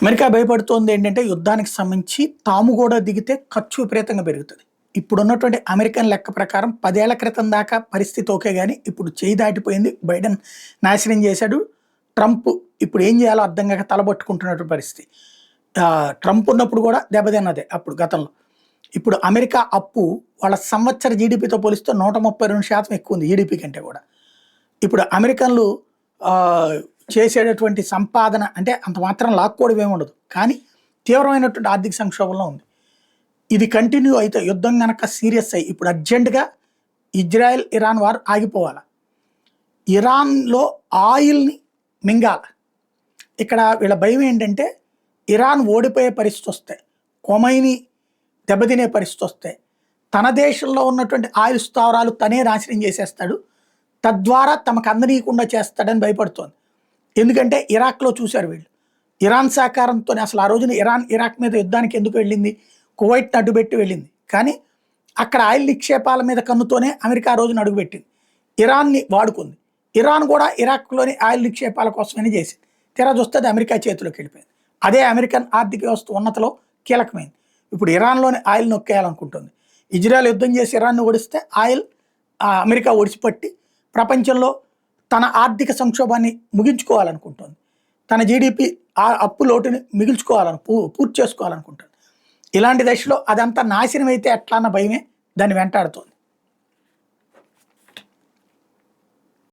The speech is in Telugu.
అమెరికా భయపడుతోంది ఏంటంటే యుద్ధానికి సంబంధించి తాము కూడా దిగితే ఖర్చు విపరీతంగా పెరుగుతుంది. ఇప్పుడున్నటువంటి అమెరికన్ లెక్క ప్రకారం 10 ఏళ్ల క్రితం దాకా పరిస్థితి ఓకే గానీ, ఇప్పుడు చేయి దాటిపోయింది. బైడెన్ నాశనం చేశాడు. ట్రంప్ ఇప్పుడు ఏం చేయాలో అర్థం కాక తలబట్టుకుంటున్నటువంటి పరిస్థితి. ట్రంప్ ఉన్నప్పుడు కూడా దెబ్బతిన్నదే అప్పుడు గతంలో. ఇప్పుడు అమెరికా అప్పు వాళ్ళ సంవత్సర జీడీపీతో పోలిస్తే 132% ఎక్కువ ఉంది జీడీపీ కంటే కూడా. ఇప్పుడు అమెరికన్లు చేసేటటువంటి సంపాదన అంటే అంత మాత్రం లాక్కోవడం ఏముండదు, కానీ తీవ్రమైనటువంటి ఆర్థిక సంక్షోభంలో ఉంది. ఇది కంటిన్యూ అయితే యుద్ధం కనుక సీరియస్ అయ్యి ఇప్పుడు అర్జెంటుగా ఇజ్రాయెల్ ఇరాన్ వార్ ఆగిపోవాలి. ఇరాన్లో ఆయిల్ని మింగాల. ఇక్కడ వీళ్ళ భయం ఏంటంటే ఇరాన్ ఓడిపోయే పరిస్థితి వస్తే, కొమైని దెబ్బతినే పరిస్థితి వస్తే తన దేశంలో ఉన్నటువంటి ఆయిల్ స్థావరాలు తనే నాశనం చేసేస్తాడు, తద్వారా తమకు అందనీయకుండా చేస్తాడని భయపడుతోంది. ఎందుకంటే ఇరాక్లో చూశారు వీళ్ళు, ఇరాన్ సహకారంతో అసలు ఆ రోజున ఇరాన్ ఇరాక్ మీద యుద్ధానికి ఎందుకు వెళ్ళింది, కువైట్ని అడ్డుపెట్టి వెళ్ళింది. కానీ అక్కడ ఆయిల్ నిక్షేపాల మీద కన్నుతోనే అమెరికా ఆ రోజున అడుగుపెట్టింది. ఇరాన్ని వాడుకుంది. ఇరాన్ కూడా ఇరాక్లోని ఆయిల్ నిక్షేపాల కోసమని చేసింది. తీరా చూస్తే అది అమెరికా చేతిలోకి వెళ్ళిపోయింది. అదే అమెరికన్ ఆర్థిక వ్యవస్థ ఉన్నతలో కీలకమైంది. ఇప్పుడు ఇరాన్లోని ఆయిల్ నొక్కేయాలనుకుంటుంది. ఇజ్రాయెల్ యుద్ధం చేసి ఇరాన్ని ఓడిస్తే ఆయిల్ అమెరికా ఒడిసిపట్టి ప్రపంచంలో తన ఆర్థిక సంక్షోభాన్ని ముగించుకోవాలనుకుంటుంది. తన జీడిపి అప్పు లోటుని పూర్తి చేసుకోవాలనుకుంటుంది. ఇలాంటి దశలో అదంతా నాశనం అయితే ఎట్లా అన్న భయమే దాన్ని వెంటాడుతుంది.